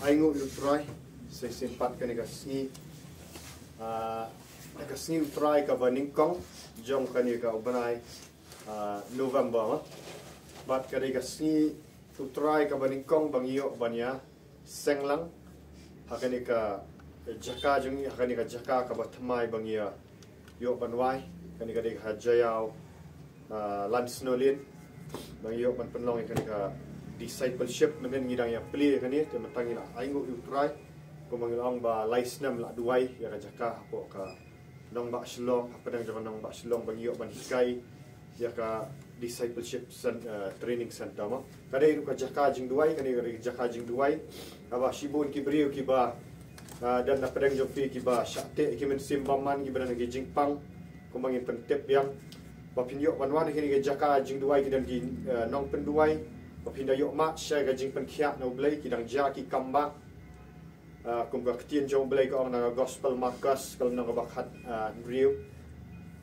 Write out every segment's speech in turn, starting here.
aingu utrai sesimpat kani kasni kasni utrai ka baningkong jong kani ka ubanai November bat kani kasni utrai ka baningkong bangio banya senglang hakani ka jaka jong hakani ka jaka ka batmai bangia yo banwai kani ka hajayau lansnolin bangio ban penlong kani ka discipleship menen ngidang ya play kani te matangin aingu utrai ko mangilong ba laisnam la duai ya jaka hapo ka nong ba shlong padang jaman nong ba shlong bangio ban hikai ya ka discipleship training center ma kadai ka jaka jing duai kani ka jaka jing duai aba shibun ki brio ki ba dan na padang jopi ki ba syate ki men simbaman ki badan ki jingpang ko mangin pentep yang ba pinyo banwan kini ka jaka jing duai ki dan ki nong penduai Papinda yok mat saya gajing penkiat no blay kidang jaki kamba kum ka ketien jong blay ko ang gospel markas kalau nang bakhat riu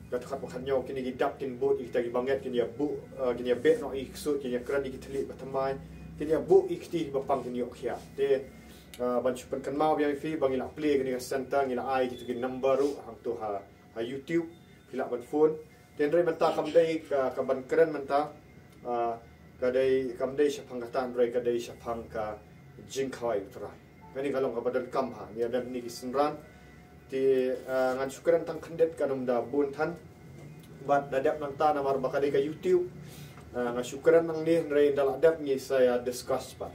gat khat bakhat nyaw kini gidap kin bot kita gibanget kini bu kini be no iksut kini kran digitli batamai kini bu ikti bapang kini yok khia te banchu pen mau yang fi bangila play kini ka center ngila ai kita ki number hang tu ha YouTube pila ban phone tenre menta kamdai ka ban keren menta kadai kamdai syapang katan rai kadai syapang ka jingkhawai utrai kani kalong ka badan kamha ni ada ni kisenran ti ngan syukuran tang kandet kanum da buntan bat dadap nang ta namar bakadai ka YouTube ngan syukuran nang ni rai dalak dap ni saya discuss pa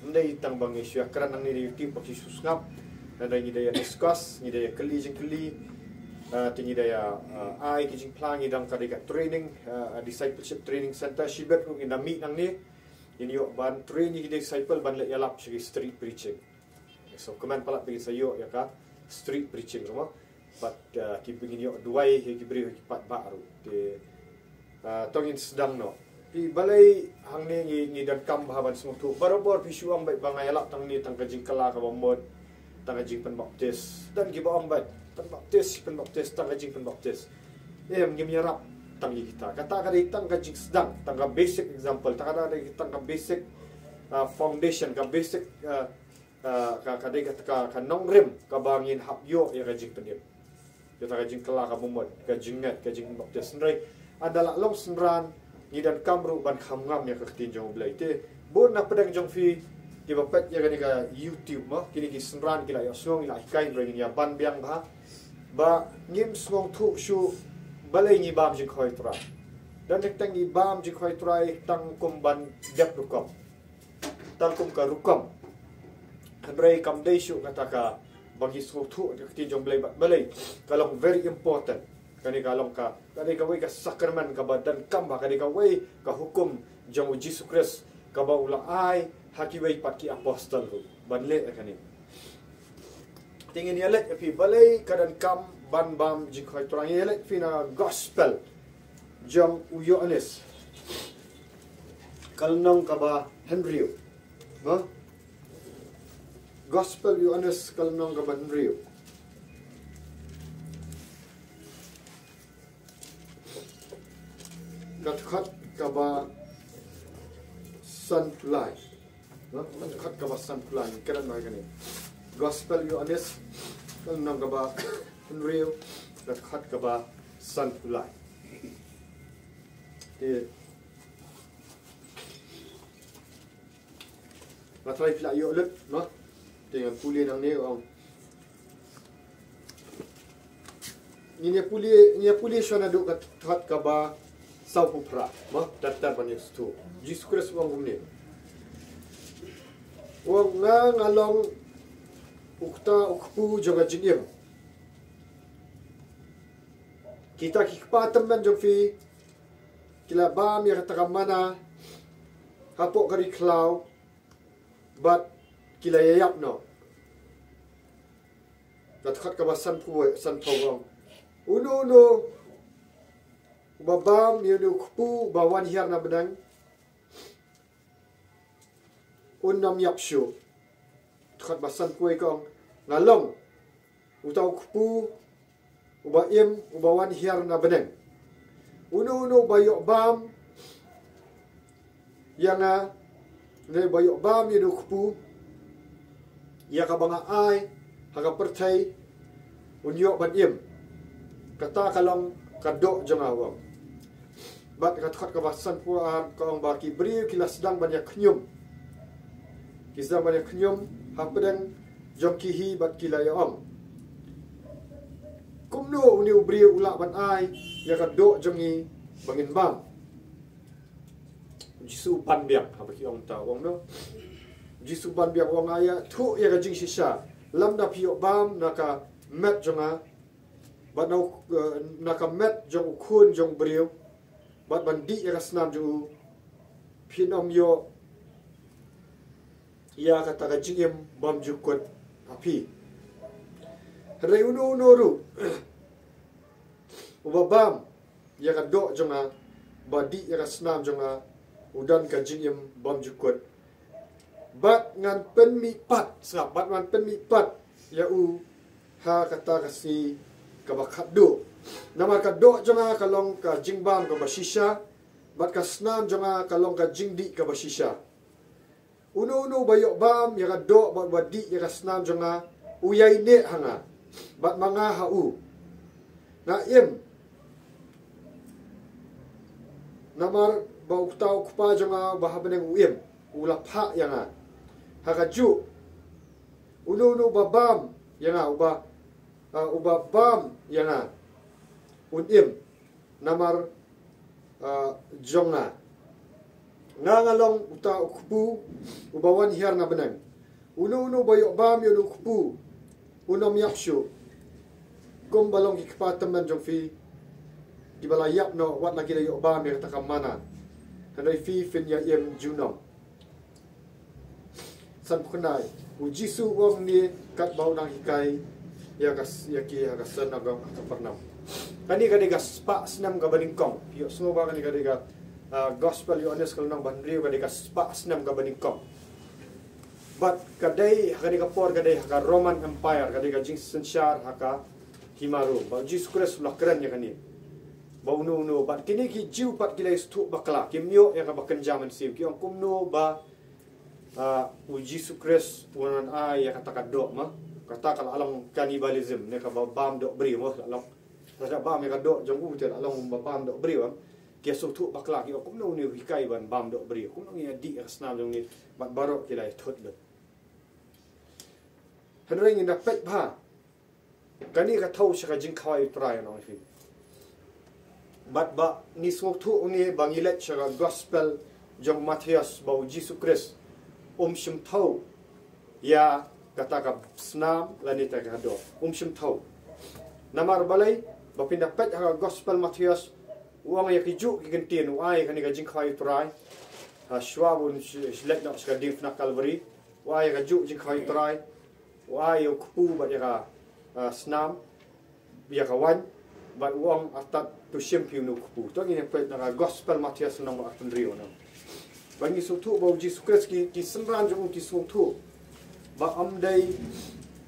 ndai tang bang syukuran nang ni YouTube paki susngap dan rai ni daya discuss ni daya keli jing keli tinggi daya ai kijing plang idang kadika training discipleship training center shibet ung inda mi nang ni ini yo ban training disciple ban le yalap segi street preaching so comment pala pegi sayo ya ka street preaching rumah but ki begin yo duai ki beri ki pat baru de tongin sedang no pi balai hang ni ngi dan kam bahaban semua tu barobor pi suang bai bangai yalap tang ni tang kajing kala ka bomod tang kajing pen baptis dan ki baong bai penbaptis tang kajing penbaptis menyerap tang kita kata kali tang kajing sedang tang basic example tak ada tang basic foundation ka basic ka kadai ka nong rem ka bangin hap yo ya kajing pendim kita kajing kela ka bomod kajing net kajing penbaptis sendrai adalah long senran ni dan kamru ban khamngam ya ka tinjong blai te bon na pedang jong fi ki bapet ya kani ka YouTube ma kini ki senran kila ya song ila ikai ring ya ban biang ba ngim smong thu shu balai ni bam jing khoi tra dan nek tang ni bam jing khoi trai tang kum ban dep rukom tang kum ka rukom handrai kam dei shu kata ka bagi smong thu ti jong balai kalau very important kani kalong ka kani ka wei ka sakramen ka badan kam ba kani ka wei ka hukum jong Jesus Christ ka ba ula ai haki wei paki apostol ban le kani tingin yalet api balai kadan kam ban bam jikhoi turang yalet fina gospel jong uyo anis kalnong kaba Henryu ma gospel uyo anis kalnong kaba Henryu kat kaba Sunfly ma kat kaba Sunfly kadan mai kani gospel yu anis nang kaba Henryu dat khat kaba Sunfly te matrai pila yu lut no dengan puli nang ni ong ni puli shona du khat kaba saupupra ma datar banis tu Jesus Christ wong gumni wong ngalong ukta ukpu joga jingim kita kikpatam man jofi kila bam ya kata mana hapok kari klau but kila yayap no kat khat kabasan san pawang uno babam yunu ukpu bawan hiar na bedang unnam yapshu khat basan kuai kong ngalong utau kupu uba im ubawan hiar na beneng uno bayok bam yang ne bayok bam yunu kupu ya ka banga ai haga perthai unyo ban im kata kalong kadok jong awang bat kat khat ka basan puan kong ba ki bri kila sedang banyak knyum kisah banyak knyum hapedang jong ki hi bat kila ya ong kumno uni ubri ula ban ai ya kadok jongi bangin bam jisu ban biak ha baki ong ta wong no jisu ban biak wong aya thu ya ka jing shisha lamda pio bam naka met jonga bat naka met jong khun jong briu bat bandi ya snam ju phinom yo ya kata ka jingem bam ju kot api re uno ru ubabam ya ka do jonga badi ya ka snam jonga udan ka jingem bam ju kot bat ngan pen mi pat sap bat ngan pen mi pat ya u ha kata ka si ka bakat do nama ka do jonga kalong ka jingbam ka basisha bat ka snam jonga kalong ka jingdi ka basisha uno bayok bam ya ka do bat wadi ya ka snam jonga uyai ne hanga bat manga ha u na im namar bau tau kupa jonga bahabeneng uim ula pha yanga hakaju uno babam yanga uba bam yanga unim namar jonga ngalong uta kupu ubawan hiar na benang uno bayok bam yo kupu unom yakshu kom balong ikpa teman jong fi di balayap no wat lagi la yok bam ya takam mana handai fi fin ya yem junom san puknai ujisu wong ni kat bau nang hikai ya kas ya ki ya kasan agam kapernam kani kadiga spa snam ka baningkong yo semua ba kani kadiga gospel yo anes kalau nang bandriu kadiga spa snam ka baningkong but kadai kadiga por kadai ka Roman Empire kadiga jing sensyar haka himaru ba Jesus Christ lah keren ya kani bau no bat kini ki jiu pat kilai stu bakla kimyo ya ka bakan jaman sim ki ong kumno ba Jesus Christ wanan ai ya kata kadok ma kata kalau alang cannibalism ne ka bam dok bri mo alang rasa bam ya kadok jong u te alang bam dok bri wa kia su tu bakla ki ong kumno ni hikai ban bam dok bri kumno ni di asnam jong ni bat barok kilai thot le hanring in da pet ba kani ka thau shaka jing khawai try no fi bat ba ni swok thu ni bangilet shaka gospel jong Matthias bau Jesus Christ shim thau ya kata ka snam lani ta ka do shim thau namar balai ba pinda pet ha gospel Matthias uang ya kiju ki gentin uai kani ka jing khawai try ha shwabun shlet no shaka ding na Calvary uai ka ju jing khawai try uai yo kupu ba ya ka snam ya ka wan bat uang atat tu shimpiu no kupu to ni pet na gospel Matthias nang atun rio na bangi su tu bau Jesus Christ ki semran jong ki su tu ba amdai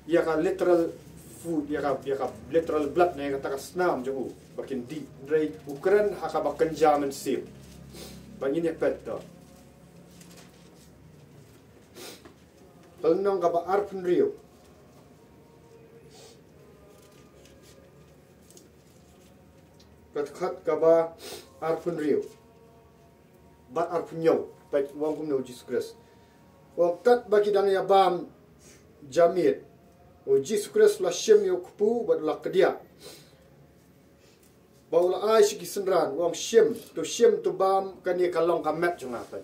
ya ka literal food ya ka literal blood na ka ta snam jong bakin di drai ukran haka bakan jaman sim bangi ni pet to nong ka ba arpun rio khat kaba arpun rio bat arpun yo pat wong kum no Jesus Christ wong kat bagi dang ya bam jamit o Jesus Christ la shem yo kupu bat la kedia baula ai shi kisenran wong shem to bam kan ye kalong ka met jong apa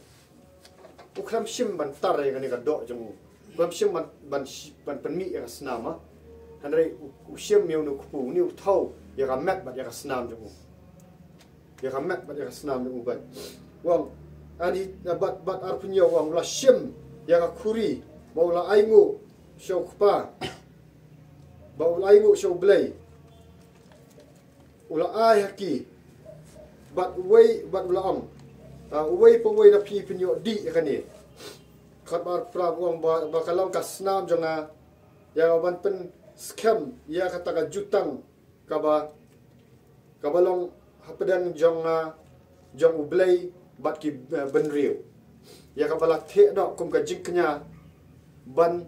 ukram shem ban tar ye kan ye ka do jong bam shem ban penmi ya snama hanre u shem yo no kupu ni u thau ya ka met bat ya ka snam jong ya ka met bat ya ka snam jong bat wong ani bat arpunya wong la shem ya ka khuri baula aingu show kpa baula aingu show blay ula ai haki bat ula ong way po way na pi pinyo di kani khat bar pra wong ba kalong ka snam jonga ya ban pen scam ya kata ka jutang ka balong hapedan jong ublay bat ki benriu ya ka bala the dok kum ka jiknya ban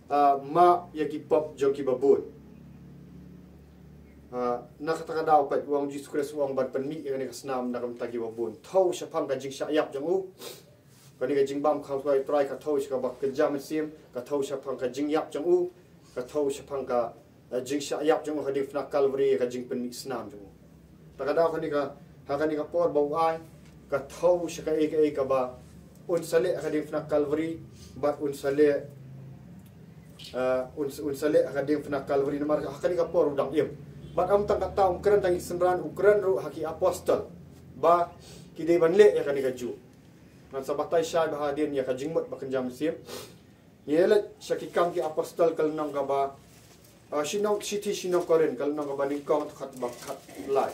ma ya ki pop jong ki babun nakataka daw pa uang Jesus Christ uang ban penmi yang ni kasnam nakam tagi babun thau syapang ka jing syayap jong u kani ka jing bam khau try ka thau ka bak ka jam sim ka thau syapang ka jing yap jong u ka thau syapang ka jing syayap jong u ka difna Calvary ka jing penmi snam jong u taka daw kani ka por bau ai ka thau syaka e ka ba un sale ka difna Calvary bat un sale unsale akadim fna Calvary namar hakani ka por udang im bat am tang kata ukran tang senran ukran ru haki apostol ba kidei banle ya kani ka ju nan sabatai syai bahadin ya ka jingmot bakan jam sim yela syakikam ki apostol kal nang ka ba sinong city sinong koren kal nang ka ba ning kong khat bak khat lai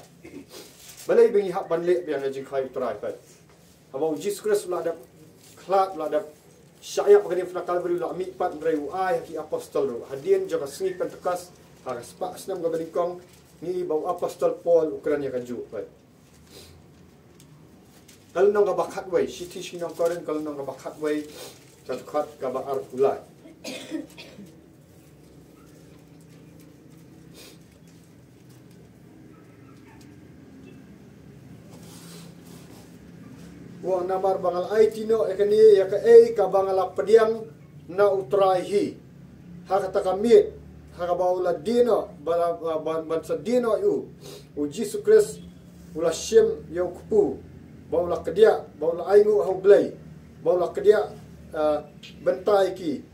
balai bengi hak banle biang jing khai trai pat abau Jesus Christ la da klat la da syaya pakai fna Calvary la mi pat reu ai ki apostol ru hadien joka sni pentekas haras pa snam ga benikong ni bau apostol Paul Ukraina ka ju pai kal nong ga bakhat wei city sinong koren kal nong ga bakhat wei kat khat ga ba ar ulai wang namar bangal ai tino ekani ya ka ka bangal pediang na utrai hi hakata kami haka baula dino bala ban sa dino u Jesus Christ ula shem yo kupu baula kedia baula aingu hau blai baula kedia bentai ki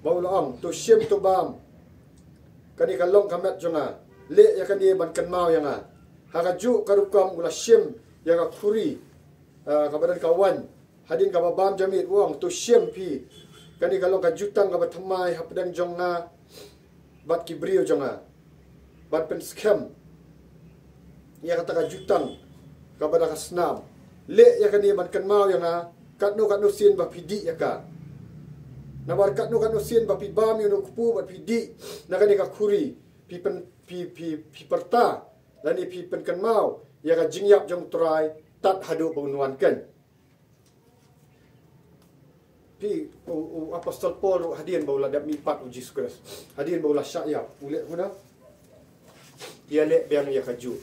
baula ang to shem to bam kani kalong kamet jonga le ya kani ban kan mau yanga haka ju karukam ula shem ya ka khuri kabadan kawan hadin kababam jamit wong tu siem pi kani kalau ka jutang ka bathamai hapdang jonga bat kibrio jonga bat pen scam ya kata ka jutang kabada ka snam le ya kani ban kan mau yang katno sin ba pidi ya ka nabar katno sin ba pi bam yo kupu bat pidi na kani ka khuri pi pen pi perta dan pi pen kan mau ya ka jingyap jong try tat hadu bangunan kan pi apostol Paul hadian baula dap mipat Jesus Christ hadian baula syaya ulek guna dia le biang ya kaju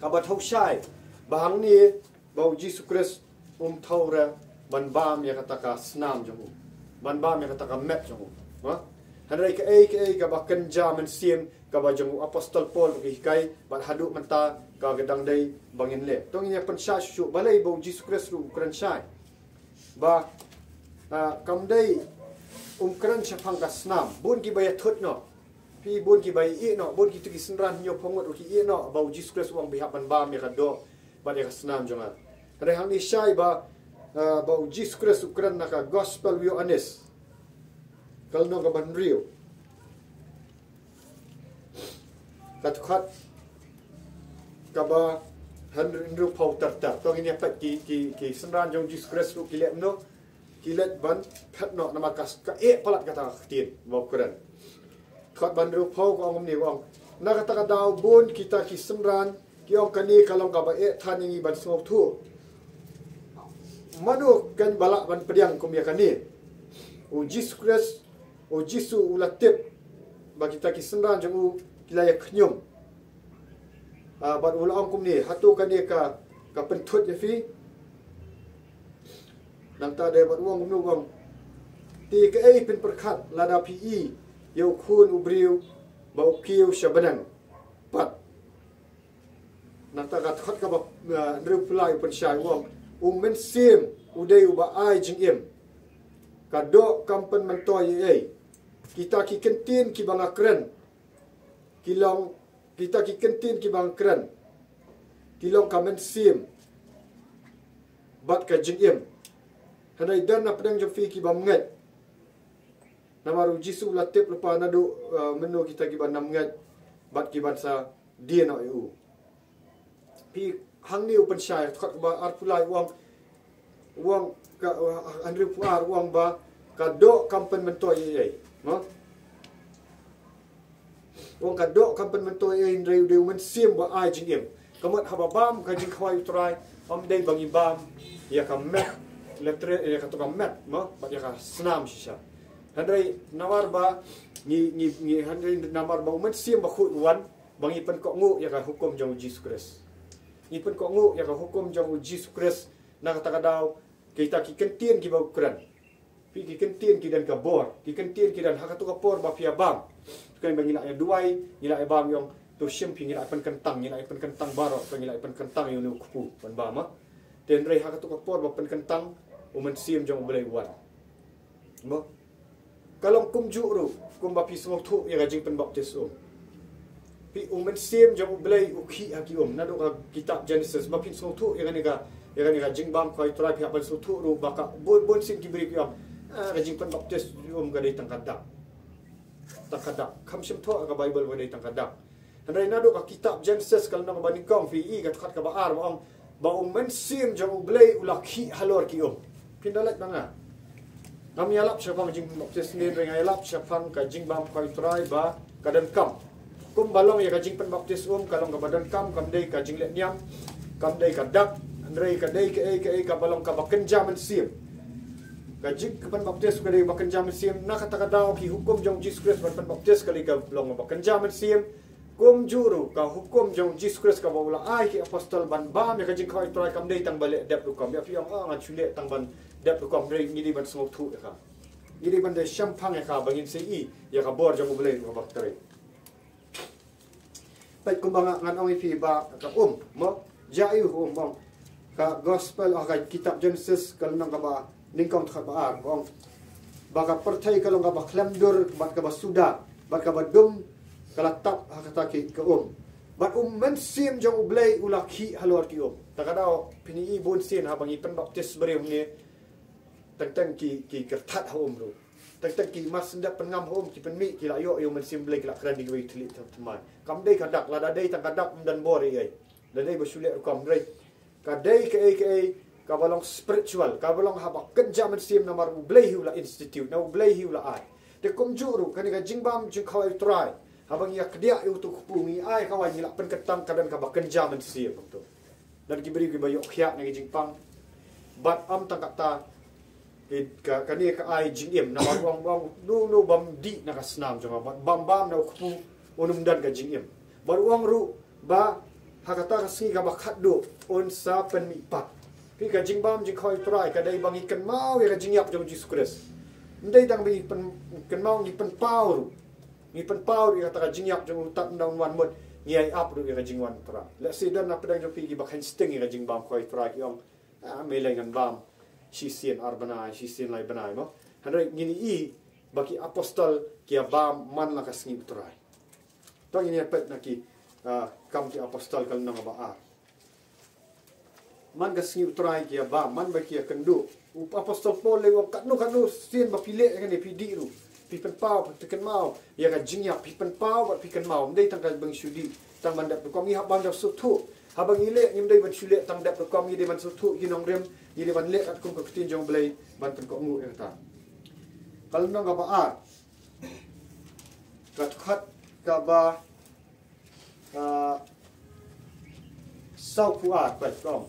kabat hau syai bahang ni bau Jesus Christ thaura ban bam ya kata ka snam jamu ban bam ya kata ka map jamu ha hanrai ka ka bakan jaman sim ka bajangu apostol Paul ki kai ban hadu menta ka gedang dai bangin le tong nya pen sha shu balai bau Jesus Christ ru kran syai ba kam dai kran syafang ka snam bun ki bayat thot no pi bun ki bai e no bun ki tu ki senran nyo phongot ki e no bau Jesus Christ wang biha ban bam ya ka do ba ya ka snam jonga re hang ni syai ba bau Jesus Christ kran na ka gospel wi honest kal no ka ban rio kat kaba hanru pau tartar tong ini pat ki senran jong Jesus Christ ru kilet no kilet ban phat no nama kas ka palat kata tin bau Quran khat ban ru pau ko ngom ni wong na kata ka daw bun kita ki senran ki ong kani kalong ka ba thani ban smok thu manu kan balak ban pediang kum ya kani Jesus Christ Jesus ulatip bagi kita ki senran jong kilaya knyum bat ulang kum ni hatu kan dia ka pentut ya fi nang ta de bat wong nu wong ti ka pen perkhat lada pi yo khun ubriu bau kiu shabanang pat nang ta ka thot ka ba ru plai pen shai wong men sim udai uba ai jing em ka do kampen mentoi kita ki kentin ki banga kren kilong kita ki kentin ki bang kran kilong kamen sim bat ka jingim hanai dan na pedang jofi ki bam ngat namaru jisu latip lepa nadu menu kita ki ban nam ngat bat ki ban sa dia no eu pi hang ni open shai khot ba ar pulai wang ka andri puar wang ba ka do kampen mentoi ei no wong kadok kampen mentoi in reu de men sim ba ai jing em kamat hababam ka jing khwai trai am dei bangi bam ya ka met letre ya ka to ka met no ba ya ka snam shisha handai nawar ba ni handai namar ba umat siam ba khut wan bangi pen kok ngu ya ka hukum jong Jesus Christ. Ni pen kok ngu ya ka hukum jong Jesus Christ na kata kadau kita ki kentien ki ba Quran. Pi ki kentien ki dan ka bor, ki kentien ki dan hakatu ka por ba pia bam. Kan bangi la ya duai, ni la bam yong tu sim pi ni la pen kentang, ni la pen kentang barok, ni la pen kentang yong nu kupu ban ba ma. Den rei hakatu ka por ba pen kentang umat siam jong belai wan. Mo kalau kum juru kum ba pi semua tu ya gajing pen baptis pi umen sim jong belai ukhi haki nado ka kitab Genesis ba pi semua tu ya ga jing bam koi try pi apal tu ru baka bon sim ki beri pi gajing pen baptis ga dei tangkadak kam sim tu ka Bible ga dei tangkadak handai nado ka kitab Genesis kalau nang ba nikong fi I ka khat ka ba ar ba umen sim jong belai ulakhi halor ki pindalat banga Kami alap siapang jing baptis ni ring alap siapang ka jing bam koi try ba kadan kam. Kum balong ya ka jing pen baptis kalong ka badan kam dei ka jing let niam kam dei ka dak andrei ka dei ka balong ka baken jaman sim. Ka jing pen baptis ka dei baken jaman sim na kata kadau ki hukum jong Jesus Christ pen baptis kali ka balong baken jaman sim. Kum juru ka hukum jong Jesus Christ ka bawla ai ki apostol ban bam ya ka jing koi try kam dei tang balik dep lu kam ya piang ngachule tang ban dep kom rei ni di ban semua tu ya ka ni di ban de champagne ya ka bangin sei ya ka bor jong boleh ko baktere pai kumbang ngan ong pi ba ka mo jai bang ka gospel ka kitab Genesis kal nang ka ba ningkong kha ba bang ba ka perthai kalong ka ba klamdur bat ka ba suda bat ka ba dum kala tap kata ki ka bat men sim jong boleh ulaki halor ki takadao pini I bon sin ha bangi pen baptis berium ni tang ki kertat hom ru tang ki mas ndak pengam hom ki penmi ki la yo men sim blek la kran di wi tli teman kam dei kadak la dei tang kadak dan bor ai la dei basulet kam rei ka dei ke ka balong spiritual ka balong ha ba kerja men sim namar blei hu la institute na blei hu la ai te kom juru kan ga jingbam jing khawai try habang ya kedia yu tu kupumi ai kawan ni la pen ketang kadan ka ba kerja men sim tu dan ki beri ki bayok khia ni jingpang bat am tang kata kani ka ai jingim na bang no bam di na kasnam jong bam na ku onum dan ka jingim baruang ru ba hakata kasi ka bakhat do on sa pen mi pat pi ka jingbam jing khoi try ka dai bang ikan mau ya ka jingyap jong Jesus Christ ndai dang bi pen ken mau ni pen pau ya ta ka jingyap jong utat ndang wan mot ngiai up ru ya ka jingwan tra let's say dan na pedang jo pi ki bakhan sting ya ka jingbam khoi try ki ong melengan bam Sisian arbana, sisian lai banai mo. Handai ngini bagi apostol kia bam man la kasngi utrai. Tong ini pet naki kam ki apostol kal nang ba man kasngi utrai kia bam man bagi kia kendu. Apostol Paul lewo kanu sien ba pile kan pidi ru. Pipen pau piken mau ya ka jingya pipen pau ba piken mau ndai tangkal bang sudi tang mandap ko mi habang da sutu. Habang ile ngim dai ban sule tang dap ko mi de ban sutu hinong rem ini ban le at kum ko tin jong blai ban tan ko ngu eta kal nang ga ba kat khat ka ba sau pu at ba kom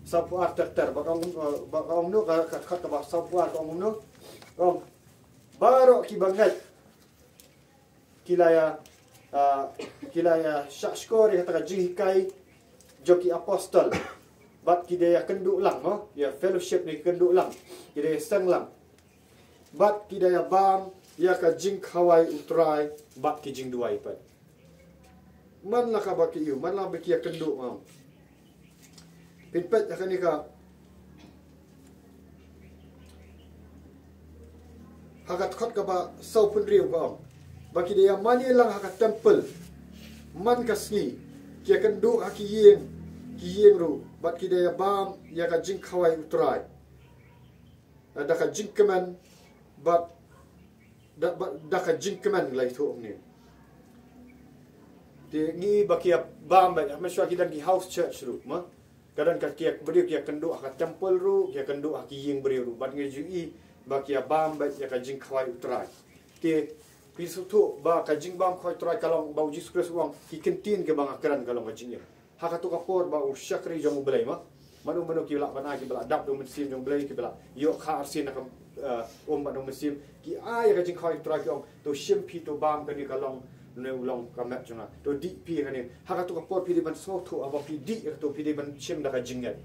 sau pu at ter ba ong nu ka kat khat ka ba sau pu at ong nu kom baro ki bangat kilaya shashkori hata jihikai joki apostol bat kidaya kenduk lang ya fellowship ni kenduk lang kidaya sang lang bat kidaya bam ya ka jing khawai utrai bat ki jing duai pat man la ka ba ki man la ba ki kenduk pinpet akan ni ka hakat khot ka ba sau pun riu ba kidaya mani lang hakat temple man kasni ki kenduk haki yeng ru bat kidaya bam ya ka jing khawai utrai da ka jing keman bat da ka jing keman lai thu ni de ngi bakia bam ba ma shwa kidan ki house church ru ma kadan ka kia beri kia kendu ka temple ru kia kendu ki yeng beri ru bat ngi ji bakia bam ba ya ka jing khawai utrai te pisu tu ba ka jing bam khawai utrai kalong bau Jesus Christ wang ki kentin ke bang akaran kalong ka jing hakatu kapor ba usyakri jong belai ma manu ki la bana ki bala dap do mensin jong belai ki bala yo kha arsin ba no mesim ki ai ka jing khoi trai ki ong to shim pi to bam ka ni ka long ne ulong ka mat chunga to di pi ka ni ha ka to ka por pi de ban so thu aba pi di ka to pi de ban shim da ka jingat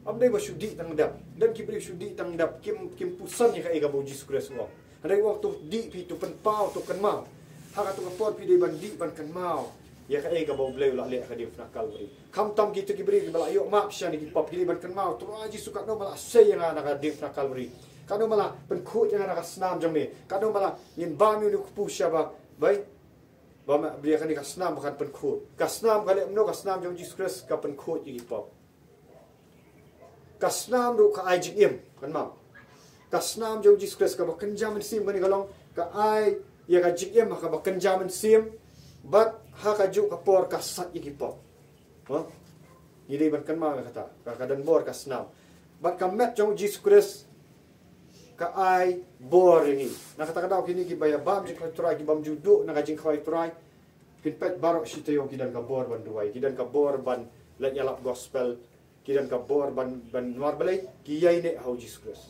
am dei ba shudi tang dap dan ki bri shudi tang dap kim pusan ni ka e ka bo Jesus Christ wa adai wa to di pi to pen pau to kan mau ha ka to ka por pi de ban di ban kan mau ya ka e ka bo bleu la le ka di na kalvari kam tam ki to ki bri bala yo ma psha ni ki pop ki ban kan mau to aji suka no mala se yang ana ka di na kalvari kanu mala pen khu yang ana ka snam jong ni kanu mala yin ba mi nu pu sha ba bai ba ma bri ka ni ka snam kan pen khu ka snam ka le no ka snam jong Jesus Christ ka pen khu ki pop ka snam ru ka ai jing im kan mau ka snam jong Jesus Christ ka ba kan jaman sim ka ni ka long ka ai ya ka jing im ka ba kan jaman sim bat ha ka ju ka por ka sat ki pop ha ni ban kan mau kata ka dan bor ka snam bat ka met jong Jesus Christ ka ai bor ni na kata kadau kini ki baya bam jing khoi trai ki bam judu na ka jing khoi trai kin pet barok shite yo ki dan ka bor ban duai ki dan ka bor ban let yalap gospel ki dan ka bor ban nuar balai ki yai ne hau Jesus Christ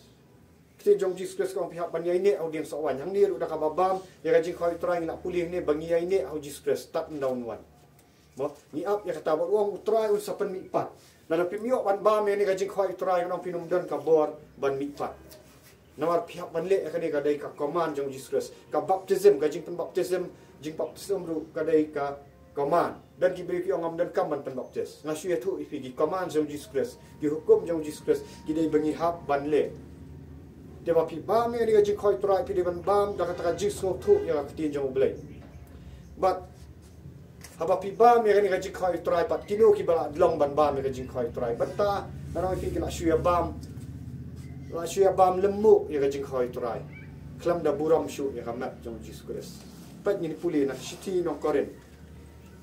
ki jong Jesus Christ ka pihak ban yai ne au ding sawan hang ni ru da ka babam ya ka jing khoi trai na pulih ne bang yai ne hau Jesus Christ tak down one mo ni up ya kata bor wong trai un sapen mi pat na da pimio ban bam ni ka jing khoi trai nong pinum dan ka bor ban mi pat nawar pihak ban le ka ni ka dai ka command jong Jesus Christ ka baptism ka jing pen baptism ru ka dai ka command dan ki beri ki ongam dan kam ban pen baptis ngasu ya thu ipi ki command jong Jesus Christ ki hukum jong Jesus Christ ki dai bangi hap ban le de ba pi ba me ni ka jing khoi trai pi de ban bam da ka ta jing so thu ya ka tin jong blai but haba pi ba me ni ka jing khoi trai pat kino ki bala long ban ba me ka jing khoi trai bata na no fi ki la shu ya bam la shuya bam lemu ya ka jing khoi trai klam da buram shu ya ka mat jong Jesus Christ pat ni puli na shiti no koren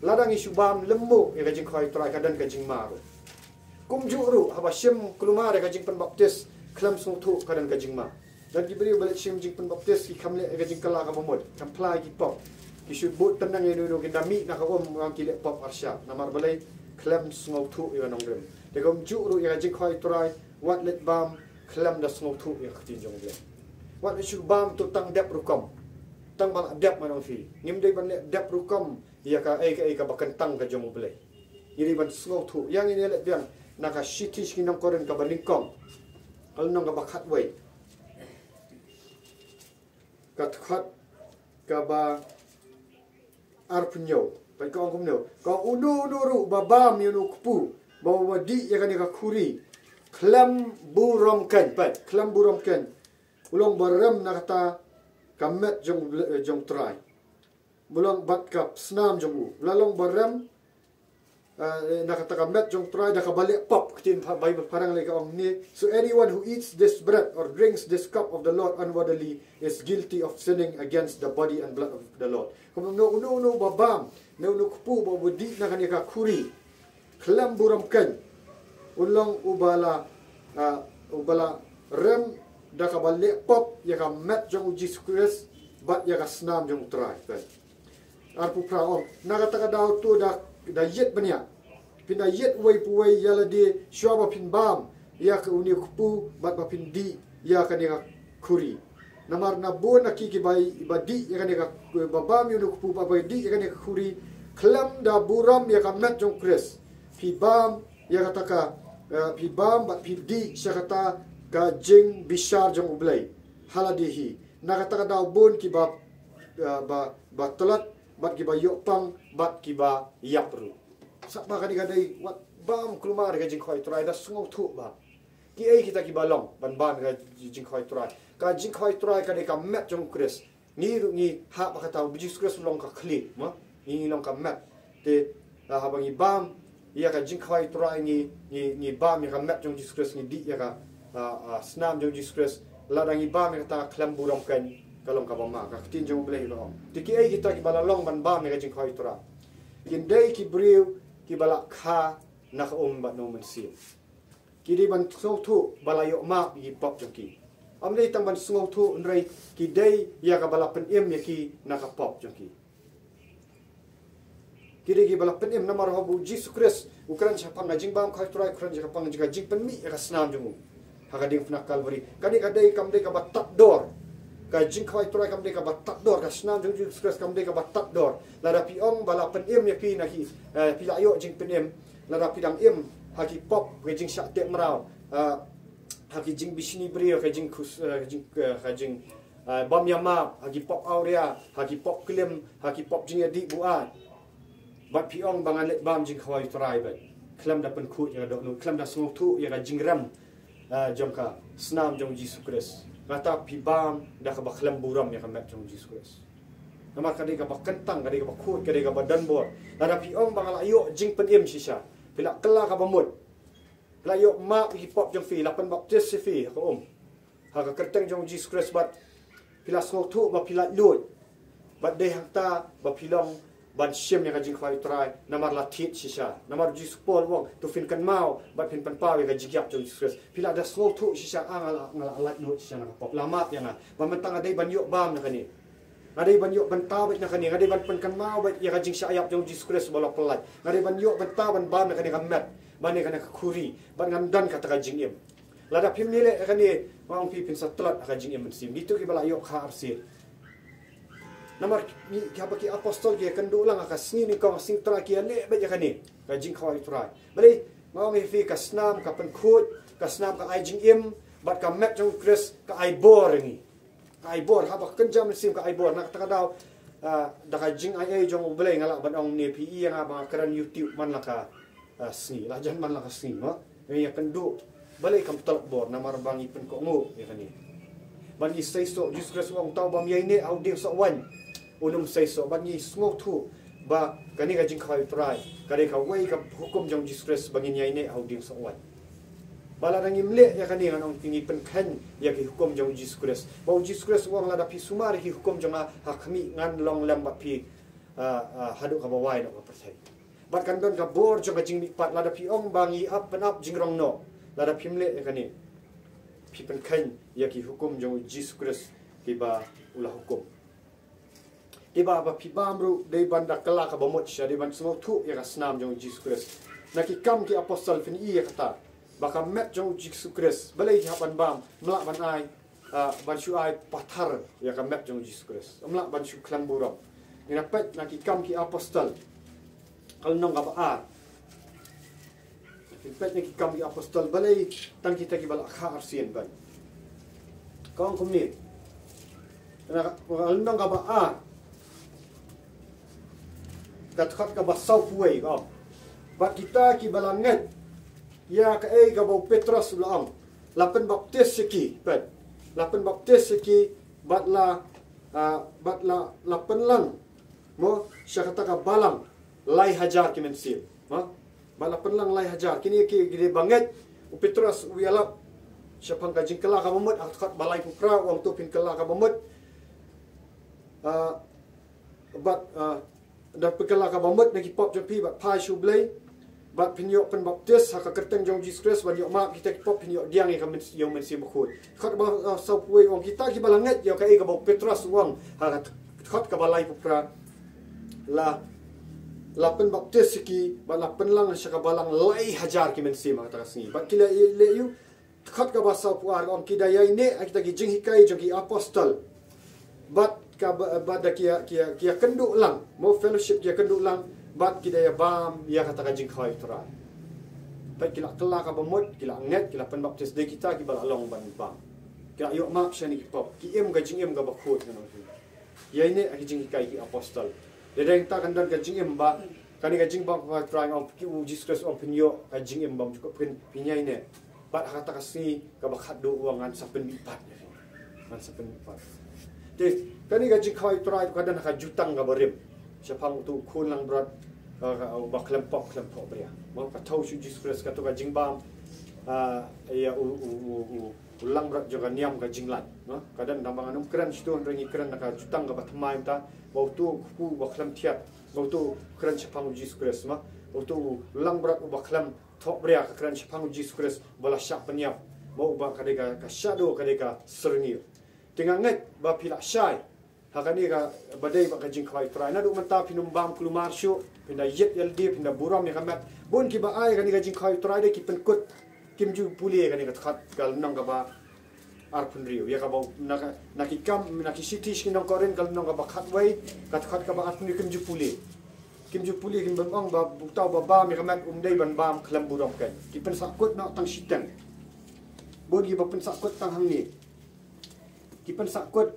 ladang isu bam lemu ya ka jing khoi trai ka dan ka jing maru kum juru haba shim kuluma ka jing pen baptis klam sung thu ka dan ka jing ma dan ki beri balik shim jing pen baptis ki kamle ka jing kala ka bomod kamplai ki pop ki should but tenang ya no ki dami na ka om ang ki le pop arsha namar balai klam sung thu ya nong rem de kum juru ya ka jing khoi trai wat let bam klam da sngok thu ya khtin jong le wat shu bam tu tang dep rukom tang bal dep manong fi nim dei ban dep rukom ya ka ai ka bakan tang ka jong ble yiri ban sngok thu yang ini le biang na ka shiti skin nong koren ka baning kom al nong ka bakhat wei ka khat ka ba arpunyo pai ka ongom no ka udu ru ba bam yu kupu ba wadi ya ka ni ka khuri klam burom ken pat klam burom ken ulong baram na kata kamet jong trai bulong bat kap snam jong u lalong baram na kata kamet jong trai da ka balik pop kitin bible parang like ong ni so anyone who eats this bread or drinks this cup of the Lord unworthily is guilty of sinning against the body and blood of the Lord kum no babam no kupu babudi na kanika kuri klam burom ken ulong ubala rem da ka balik pop ya ka met jong Jesus Christ bat ya ka snam jong trai bet arpu praom na ka ta daw tu da yet banya pina yet wei puwei ya la de shwa pin bam ya ka uni kupu bat ba pin di ya ka ni ka khuri namar na bo na ki bai badi ya ka ni ka babam yu kupu ba bai di ya ka ni ka khuri klam da buram ya ka met jong Christ pi bam ya ka ta ka pi bam bat pi di syakata ka jing bishar jong ublay haladihi nakata ka daw bon ki ba telat bat ki ba yopang bat ki ba yapru sa ba kani kadai wat bam kulumar ka jing khoi trai da sngau thu ba ki ai kita ki balong ban ka jing khoi trai ka jing khoi trai ka de ka met jong Chris ni ru ni ha ba ka taw Jesus Christ long ka khli ma ni long ka met te ha bang bam ya ka jing khoi trai ni bam ya ka met jong Jesus Christ ni di ya ka snam jong Jesus Christ ladang bam ya ta klam burong kan kalong ka bama ka tin jong blei lo tiki ai kita ki balalong ban bam ya ka jing khoi trai kin dei ki briu ki bala kha na ka ba no man sim ki di ban so thu balayo ma ki pop jong ki am dei tang ban so thu nrei ki dei ya ka bala pen em ya ki na ka pop jong ki kiri ki bala penim namar hobu Jesus Christ ukran cha pang jing bam khai trai ukran cha pang jing pen mi ka snam jung hakading fna Calvary kani kadai kam dei ka batak dor ka jing khoi trai kam dei ka batak dor ka snam jong Jesus Christ kam dei ka batak dor la da pi ong bala pen em ya pi na ki pi la yo jing pen em la da pi dang em haki pop ke jing syak tek merau haki jing bisni brio ke jing khus ka jing bom yama haki pop aurea haki pop klem haki pop jing adi buat bat pi ong bangan let bam jing khoi trai ba klam da pen khu ya dok nu klam da sngok thu ya ka jing ram jong ka snam jong Jesus Christ kata pi bam da ka baklam buram ya ka mat jong Jesus Christ nama kadai ka bakentang kadai ka bakhut kadai ka badan bor ada pi ong bangal ayo jing pen em sisa pila kela ka bamut la yo ma hi pop jong fi la pen baptis fi ka ha ka kerteng jong Jesus Christ bat pila sngok thu ba pila lut bat de hangta ba pilong ban siem yang kajing khwai trai namar la thit sisa namar Jesus Paul wong tu fin kan mau bat fin pan pawe ka jigyap jong Jesus Christ pila da sngok thu sisa angala alat lut sisa na pop lama yang ba mentang adai ban yo bam na kani ngadai ban yo ban taw bet na kani ngadai ban pan kan mau bet ya kajing syayap jong Jesus Christ bala pelat ngadai ban yo ban taw ban bam na kani kamet ban kana khuri ban ngam dan kata kajing em lada pim ni le kani wang pi pin satlat kajing em sim gitu ki bala yo kha arsil namar ni kaba ki apostol ki kandu lang akasni ni kong sing tra ki le be ja kani kajing khawai trai bali mau mi fi kasnam ka pen khut kasnam ka ai jing em bat ka met jong Chris ka ai bor ni ka ai bor ha ba kenjam sim ka ai bor nak ta daw da ka jing ai jong bele ngala ban ong ni pi yang ba karan YouTube man la ka sni la jan man la ka sni no ya kandu bali kam tok bor namar bangi pen ko ngo ya kani ban i sei so Jesus Christ wong taw bam yai ne au ding so wan ulum sei so ban i smok thu ba kani ka jing khawai trai kani ka wei ka hukum jong Jesus Christ bangin yai ne au ding so wan bala nang imle ya kani ngang tingi pen khan ya ki hukum jong Jesus Christ ba Jesus Christ wong la da pi sumar ki hukum jong ha khami ngan long lam ba pi hadu ka ba wai no ba persai bat kan don ka bor jong ka jing mi pat la da pi ong bangi up pen up jing rong no la da pimle ya kani pi pen khan ya ki hukum jong Jesus Christ ki ba ulah hukum iba ba pi bamru dei banda kala ka bomot sha dei ban smok thu ya ka snam jong Jesus Christ na ki kam ki apostol fin i ya kata baka met jong Jesus Christ balai ki hapan bam mla ban ai ban shu ai pathar ya ka met jong Jesus Christ mla ban shu klam buram ina pet na ki kam ki apostol kal nong ka ba a pet ni ki kam ki apostol balai tang kita ki bala kha arsien ban kong kum ni na kal nong ka ba a kat khat ka ba sau puai ka ba kita ki balanget ya ka ei ka bo Petrus ulang lapen baptis siki pet lapen baptis siki batla lapen lang mo sya kata ka balang lai hajar ki mensil ha bala pen lang lai hajar kini ki gede banget Petrus uyalap sya pang ka jingkala ka momot khat balai pukra wang tu pin kala ka momot bat da pekala ka bomot nagi pop jopi bat pai shu blai bat pinyo pen baptis ha ka kerteng jong Jesus Christ ban yo ma kita pop pinyo diang e ka men yo men si bukhut khat ba sau puai wong kita ki balanget yo ka e ka bo Petrus wang ha khat ka balai pukra la pen baptis ki ba la pen lang sya ka balang lai hajar ki men si ma ta singi bat kila le yu khat ka ba sau puar om ki dayai ne kita ki jing hikai jong ki apostol bat ka bada kia kenduk lang mo fellowship kia kenduk lang bat kita ya bam ya kata ka jing khoi tura bat kila kala ka bomot kila nget kila pen baptis de kita ki bal along ban bam kila yo mak shani ki pop ki em ga jing em ga bakhut no ya ini aki jing kai ki apostol de deng ta kan dan ka jing em ba kani ka jing ba ka trying on ki u Jesus Christ on pinyo ka jing em bam cukup pin pinyai ne bat kata ka si ka bakhat do uangan sapen lipat man sapen lipat de kani ga jing khoi try ka dan ka jutang ga barim siapang tu kun lang berat ba klempok bria mo ka tau shu Jesus Christ ka to ka jing bam ya ulang berat juga niam ka jinglan no kadang nambang anum keren situ rengi keren ka jutang ga batmai ta bau tu ku ba klem tiat bau tu keren siapang Jesus Christ ma bau tu ulang berat ba klem thok bria ka keren siapang Jesus Christ bala syak penyap mau ba kadeka ka shadow kadeka serni tinggal nget ba pila syai hakani ka badai ba ka jing khwai try na du menta pinum bam klumar shu pinda yet yaldi pinda buram ya kamat bon ki ba ai kani ka jing khwai try de ki penkut kimju puli kan ikat khat kal nong kaba arpun riu ya kaba naki city skin nong koren kal nong kaba khat wai kat kaba arpun kimju puli kim bang ba tau ba mi kamat dei ban bam klam burong kan ki pen sakut nak tang sitang bodi ba pen sakut tang hang ni ki pen sakut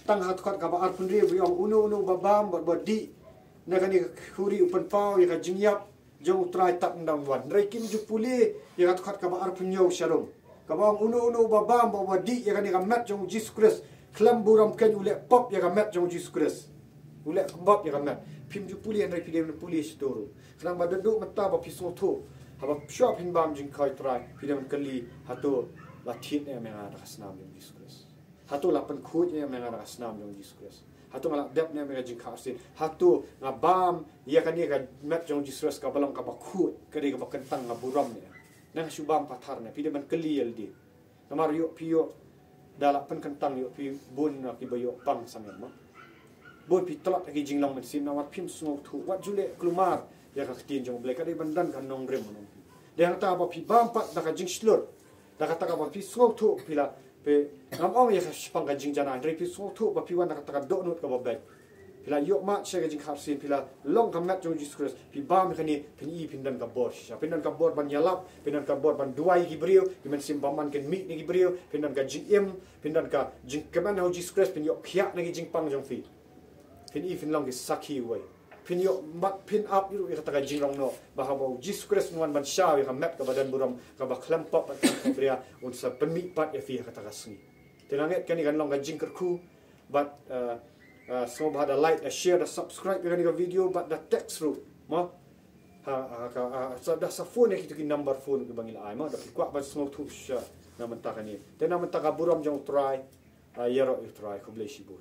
tang hat khat kaba arpun riu yong unu ba bam ba di nakani khuri upan pau ya jingyap jong try tak ndang wan rei kim ju puli ya khat kaba arpun yo sharom kaba unu babam ba di ya kani kamat jong Jesus Christ klam buram kan ule pop ya kamat jong Jesus Christ ule kembab ya kamat pim ju puli an rei pidem puli storu klang ba duduk mata ba pisong thu haba shop hin bam jing kai try pidem kali hatu la thit ne menga da snam jong Jesus Christ hatu la pen khut ne menga da snam jong Jesus Christ hatu ngala dep ne menga jing kharsin hatu ngabam ya kani ka mat jong Jesus ka balang ka ba khut kari ka ba kentang ngaburam ne nang subam pathar ne pidem kali yaldi namar yo pio dala pen kentang yo pi bun na ki bayo pang sangen ma bun pi telak ki jinglong men sim nawat pim sngok thu wat jule klumar ya ka tin jong blek kari bandan kan nong rem non de hang ta ba pi bam pat da ka jing slur da ka ta ka ba pi sngok thu pila pe ngam ong ya ka spang ka jing jana re pi sngok thu ba pi wan da ka ta ka do not ka ba bek pila yo ma che ka jing kharsin pila long ka mat jong Jesus Christ pi bam khani pin i pin dan ka bor sha pin dan ka bor ban yalap pin dan ka bor ban duai ki brio ki men sim baman ken mi ni ki brio pin dan ka jing em pin dan ka jing kaman ho Jesus Christ pin yo khia ni ki jing pang jong fi pin i pin long ki sakhi wai pin yo mat pin up yu ka ta ka jing long no ba ha bo Jesus Christ nuan ban sha wi ka mat ka badan buram ka ba khlam pop ka bria un sa pen mi pat e fi ka ta ka sni tenanget kan kan long ka jing kerku but so bada like, share, subscribe dengan video, but the text through, ma, so dah sa phone kita ki number phone ke bangil ai ma, dah kuat ban semua tu sya, nama tak ni, dan nama tak buram jong try, yero try, kublesi bu.